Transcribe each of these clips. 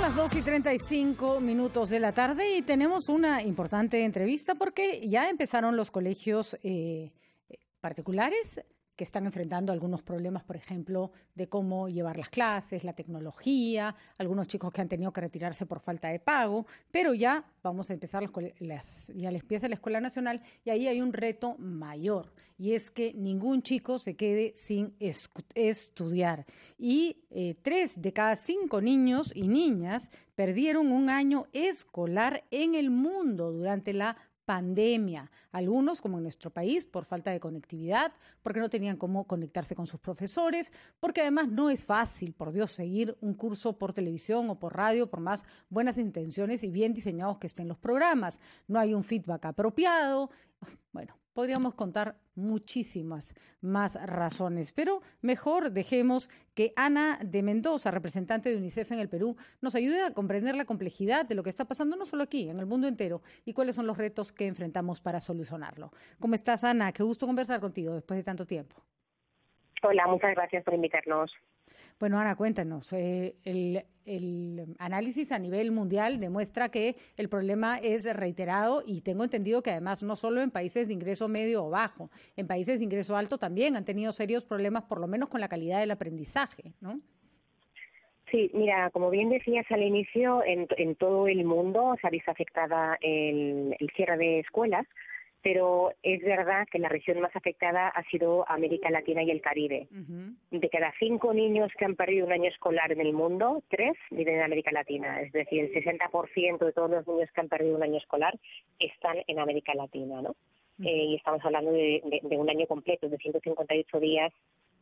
las 2:35 de la tarde y tenemos una importante entrevista porque ya empezaron los colegios particulares que están enfrentando algunos problemas, por ejemplo, de cómo llevar las clases, la tecnología, algunos chicos que han tenido que retirarse por falta de pago, pero ya vamos a empezar ya les empieza la Escuela Nacional y ahí hay un reto mayor y es que ningún chico se quede sin estudiar y 3 de cada 5 niños y niñas perdieron un año escolar en el mundo durante la pandemia. Algunos, como en nuestro país, por falta de conectividad, porque no tenían cómo conectarse con sus profesores, porque además no es fácil, por Dios, seguir un curso por televisión o por radio, por más buenas intenciones y bien diseñados que estén los programas. No hay un feedback apropiado. Bueno, podríamos contar muchísimas más razones, pero mejor dejemos que Ana de Mendoza, representante de UNICEF en el Perú, nos ayude a comprender la complejidad de lo que está pasando no solo aquí, en el mundo entero, y cuáles son los retos que enfrentamos para solucionarlo. ¿Cómo estás, Ana? Qué gusto conversar contigo después de tanto tiempo. Hola, muchas gracias por invitarnos. Bueno, Ana, cuéntanos. El análisis a nivel mundial demuestra que el problema es reiterado y tengo entendido que además no solo en países de ingreso medio o bajo, en países de ingreso alto también han tenido serios problemas, por lo menos con la calidad del aprendizaje, ¿no? Sí, mira, como bien decías al inicio, en todo el mundo se ha visto afectada el cierre de escuelas, pero es verdad que la región más afectada ha sido América Latina y el Caribe. Uh-huh. De cada 5 niños que han perdido un año escolar en el mundo, 3 viven en América Latina. Es decir, el 60% de todos los niños que han perdido un año escolar están en América Latina, ¿no? Uh-huh. Y estamos hablando de un año completo, de 158 días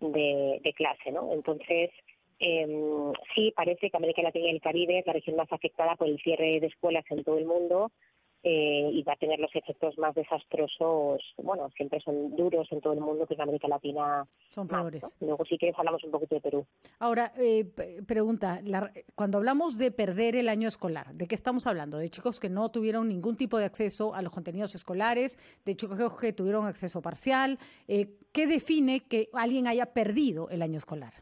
de clase, ¿no? Entonces, sí, parece que América Latina y el Caribe es la región más afectada por el cierre de escuelas en todo el mundo. Y va a tener los efectos más desastrosos, bueno, siempre son duros en todo el mundo, que en América Latina son peores. ¿No? Luego si quieres hablamos un poquito de Perú. Ahora, pregunta, cuando hablamos de perder el año escolar, ¿de qué estamos hablando? ¿De chicos que no tuvieron ningún tipo de acceso a los contenidos escolares? ¿De chicos que tuvieron acceso parcial? ¿Qué define que alguien haya perdido el año escolar?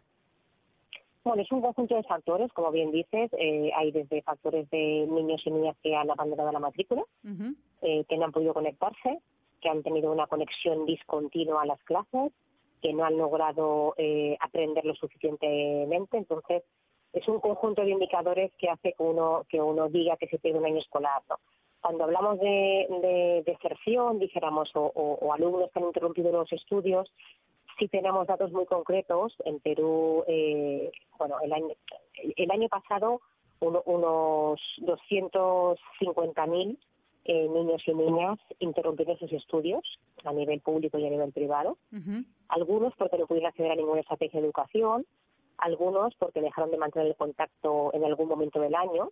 Bueno, es un conjunto de factores, como bien dices. Hay desde factores de niños y niñas que han abandonado la matrícula, uh-huh. Que no han podido conectarse, que han tenido una conexión discontinua a las clases, que no han logrado aprender lo suficientemente. Entonces, es un conjunto de indicadores que hace que uno diga que se pierde un año escolar, ¿no? Cuando hablamos de deserción, dijéramos, o alumnos que han interrumpido los estudios, sí tenemos datos muy concretos. En Perú, bueno, el año pasado unos 250.000 niños y niñas interrumpieron sus estudios a nivel público y a nivel privado. Uh-huh. Algunos porque no pudieron acceder a ninguna estrategia de educación, algunos porque dejaron de mantener el contacto en algún momento del año,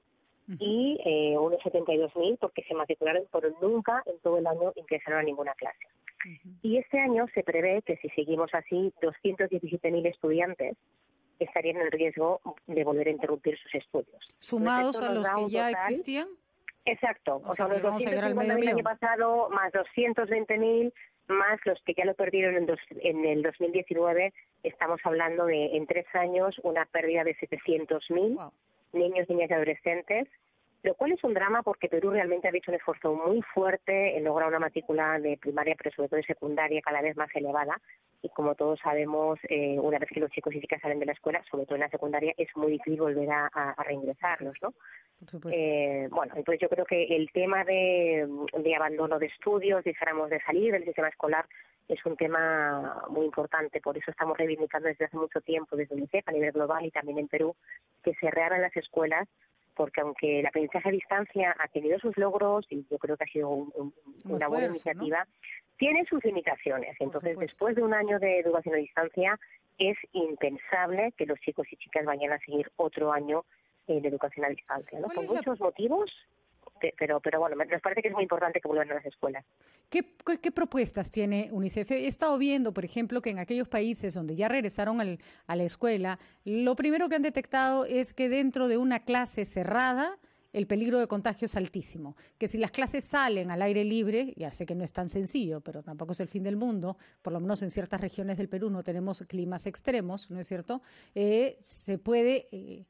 uh-huh. Y unos 72.000 porque se matricularon pero nunca en todo el año ingresaron a ninguna clase. Uh-huh. Y este año se prevé que si seguimos así, 217.000 estudiantes estarían en riesgo de volver a interrumpir sus estudios. ¿Sumados a los que ya existían? Exacto. O sea, los 250.000 el año pasado, más 220.000, más los que ya lo perdieron en el 2019, estamos hablando de, en 3 años, una pérdida de 700.000 wow. Niños, niñas y adolescentes, lo cual es un drama porque Perú realmente ha hecho un esfuerzo muy fuerte en lograr una matrícula de primaria, pero sobre todo de secundaria cada vez más elevada. Y como todos sabemos, una vez que los chicos y chicas salen de la escuela, sobre todo en la secundaria, es muy difícil volver a reingresarlos, ¿no? Por supuesto. Bueno, entonces yo creo que el tema de abandono de estudios, dijéramos, de salir del sistema escolar, es un tema muy importante. Por eso estamos reivindicando desde hace mucho tiempo, desde UNICEF a nivel global y también en Perú, que se reabran las escuelas, porque aunque el aprendizaje a distancia ha tenido sus logros, y yo creo que ha sido una buena iniciativa, ¿no? Tiene sus limitaciones. Entonces, después de un año de educación a distancia, es impensable que los chicos y chicas vayan a seguir otro año de educación a distancia, ¿no? Por muchos motivos, pero bueno, nos parece que es muy importante que vuelvan a las escuelas. ¿Qué propuestas tiene UNICEF? He estado viendo, por ejemplo, que en aquellos países donde ya regresaron a la escuela, lo primero que han detectado es que dentro de una clase cerrada el peligro de contagio es altísimo, que si las clases salen al aire libre, ya sé que no es tan sencillo, pero tampoco es el fin del mundo, por lo menos en ciertas regiones del Perú no tenemos climas extremos, ¿no es cierto? Se puede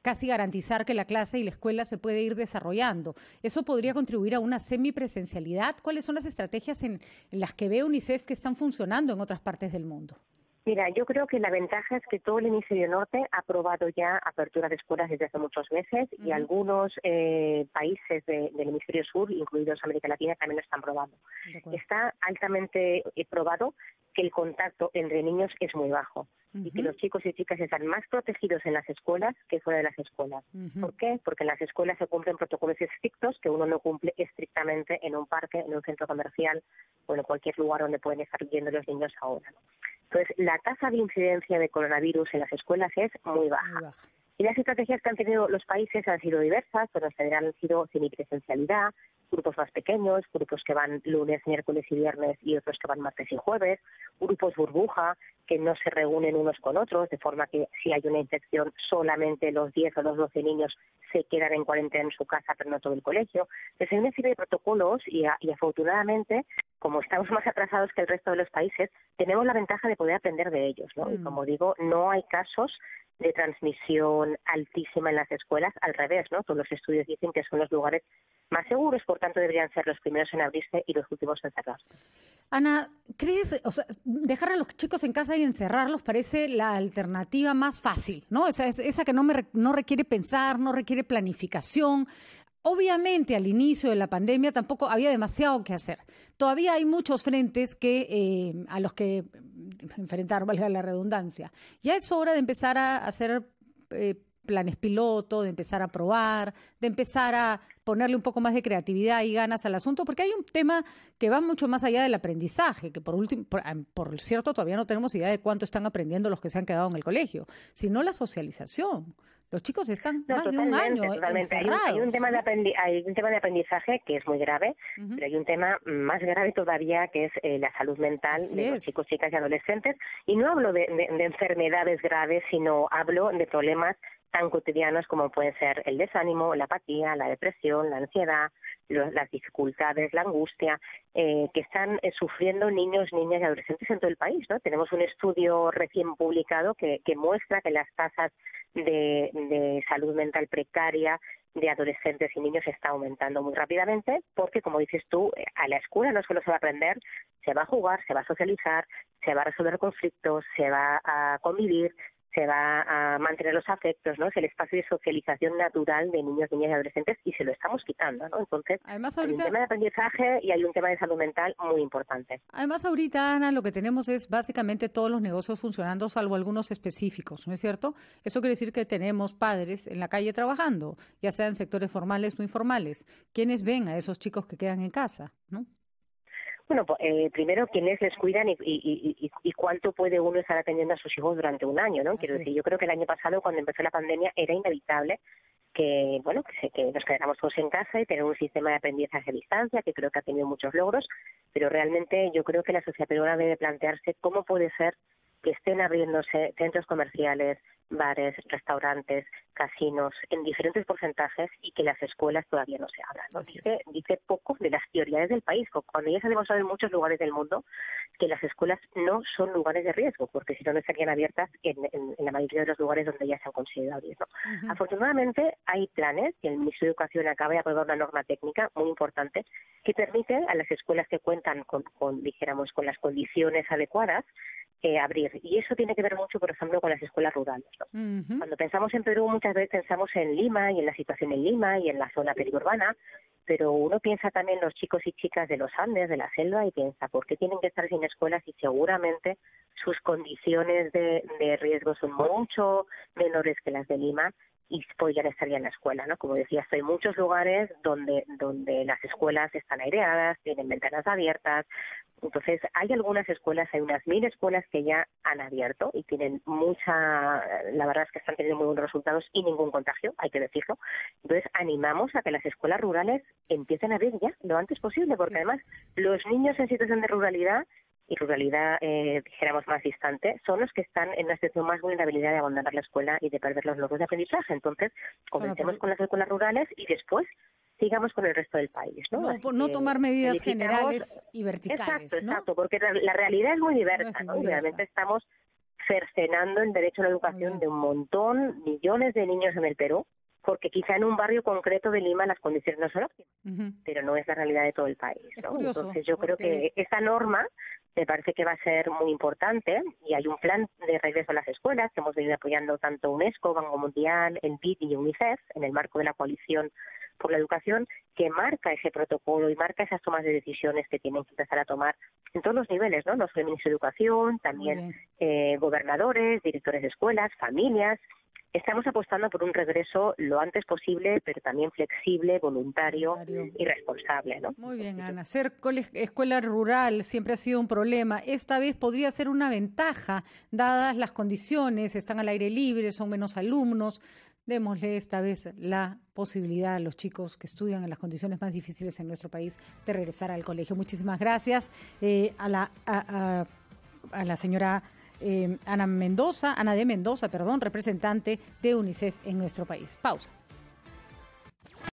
casi garantizar que la clase y la escuela se puede ir desarrollando. ¿Eso podría contribuir a una semipresencialidad? ¿Cuáles son las estrategias en las que ve UNICEF que están funcionando en otras partes del mundo? Mira, yo creo que la ventaja es que todo el hemisferio norte ha aprobado ya apertura de escuelas desde hace muchos meses y algunos países del hemisferio sur, incluidos América Latina, también lo están probando. Está altamente probado que el contacto entre niños es muy bajo y que los chicos y chicas están más protegidos en las escuelas que fuera de las escuelas. ¿Por qué? Porque en las escuelas se cumplen protocolos estrictos que uno no cumple estrictamente en un parque, en un centro comercial o en cualquier lugar donde pueden estar viviendo los niños ahora, ¿no? Entonces, la tasa de incidencia de coronavirus en las escuelas es muy baja. Y las estrategias que han tenido los países han sido diversas, pero en general han sido semipresencialidad, grupos más pequeños, grupos que van lunes, miércoles y viernes y otros que van martes y jueves, grupos burbuja que no se reúnen unos con otros, de forma que si hay una infección solamente los 10 o los 12 niños se quedan en cuarentena en su casa, pero no todo el colegio. Entonces hay una serie de protocolos y afortunadamente, como estamos más atrasados que el resto de los países, tenemos la ventaja de poder aprender de ellos, ¿no? Y como digo, no hay casos de transmisión altísima en las escuelas, al revés, ¿no? Todos los estudios dicen que son los lugares más seguros, por tanto deberían ser los primeros en abrirse y los últimos en cerrarse. Ana, ¿crees, o sea, dejar a los chicos en casa y encerrarlos parece la alternativa más fácil, ¿no? Esa que no requiere pensar, no requiere planificación? Obviamente, al inicio de la pandemia tampoco había demasiado que hacer. Todavía hay muchos frentes a los que enfrentar, valga la redundancia. Ya es hora de empezar a hacer planes piloto, de empezar a probar, de empezar a ponerle un poco más de creatividad y ganas al asunto, porque hay un tema que va mucho más allá del aprendizaje, que por cierto todavía no tenemos idea de cuánto están aprendiendo los que se han quedado en el colegio, sino la socialización. Los chicos están más de un año encerrados. Hay un tema de aprendizaje que es muy grave, pero hay un tema más grave todavía que es la salud mental de los chicos, chicas y adolescentes. Y no hablo de enfermedades graves, sino hablo de problemas tan cotidianos como pueden ser el desánimo, la apatía, la depresión, la ansiedad, las dificultades, la angustia, que están sufriendo niños, niñas y adolescentes en todo el país, ¿no? Tenemos un estudio recién publicado que muestra que las tasas de salud mental precaria de adolescentes y niños está aumentando muy rápidamente porque, como dices tú, a la escuela no solo se va a aprender, se va a jugar, se va a socializar, se va a resolver conflictos, se va a convivir, se va a mantener los afectos, ¿no? Es el espacio de socialización natural de niños, niñas y adolescentes y se lo estamos quitando, ¿no? Entonces, además, hay un tema de aprendizaje y hay un tema de salud mental muy importante. Además, ahorita, Ana, lo que tenemos es básicamente todos los negocios funcionando, salvo algunos específicos, ¿no es cierto? Eso quiere decir que tenemos padres en la calle trabajando, ya sean sectores formales o informales. ¿Quiénes ven a esos chicos que quedan en casa, no? Bueno, primero, ¿quiénes les cuidan y cuánto puede uno estar atendiendo a sus hijos durante un año, ¿no? Quiero decir, yo creo que el año pasado, cuando empezó la pandemia, era inevitable que nos quedáramos todos en casa y tener un sistema de aprendizaje a distancia, que creo que ha tenido muchos logros, pero realmente yo creo que la sociedad peruana debe plantearse cómo puede ser que estén abriéndose centros comerciales, bares, restaurantes, casinos, en diferentes porcentajes y que las escuelas todavía no se abran, ¿no? Dice poco de las prioridades del país, cuando ya se ha demostrado en muchos lugares del mundo que las escuelas no son lugares de riesgo, porque si no, no estarían abiertas en la mayoría de los lugares donde ya se han considerado abrir, ¿no? Afortunadamente hay planes, y el Ministerio de Educación acaba de aprobar una norma técnica muy importante que permite a las escuelas que cuentan con las condiciones adecuadas abrir. Y eso tiene que ver mucho, por ejemplo, con las escuelas rurales, ¿no? Cuando pensamos en Perú, muchas veces pensamos en Lima y en la situación en Lima y en la zona periurbana, pero uno piensa también en los chicos y chicas de los Andes, de la selva, y piensa, ¿por qué tienen que estar sin escuelas? Y seguramente sus condiciones de riesgo son mucho menores que las de Lima y podrían estar ya en la escuela, ¿no? Como decías, hay muchos lugares donde las escuelas están aireadas, tienen ventanas abiertas. Entonces, hay algunas escuelas, hay unas 1000 escuelas que ya han abierto y tienen la verdad es que están teniendo muy buenos resultados y ningún contagio, hay que decirlo. Entonces, animamos a que las escuelas rurales empiecen a abrir ya lo antes posible, porque además los niños en situación de ruralidad y ruralidad, dijéramos, más distante, son los que están en una situación más vulnerabilidad de abandonar la escuela y de perder los logros de aprendizaje. Entonces, comencemos con las escuelas rurales y después sigamos con el resto del país, ¿no? No tomar medidas generales y verticales, Exacto, porque la realidad es muy diversa, ¿no? Y realmente estamos cercenando el derecho a la educación de un montón, millones de niños en el Perú, porque quizá en un barrio concreto de Lima las condiciones no son óptimas, pero no es la realidad de todo el país, ¿no? Curioso, entonces yo creo que esta norma me parece que va a ser muy importante, y hay un plan de regreso a las escuelas que hemos venido apoyando tanto UNESCO, Banco Mundial, el BID y UNICEF en el marco de la coalición por la educación, que marca ese protocolo y marca esas tomas de decisiones que tienen que empezar a tomar en todos los niveles, ¿no? No solo el Ministro de Educación, también gobernadores, directores de escuelas, familias. Estamos apostando por un regreso lo antes posible, pero también flexible, voluntario y responsable, ¿no? Muy bien, Ana. Ser escuela rural siempre ha sido un problema. Esta vez podría ser una ventaja, dadas las condiciones, están al aire libre, son menos alumnos. Démosle esta vez la posibilidad a los chicos que estudian en las condiciones más difíciles en nuestro país de regresar al colegio. Muchísimas gracias a la señora Ana de Mendoza, representante de UNICEF en nuestro país. Pausa.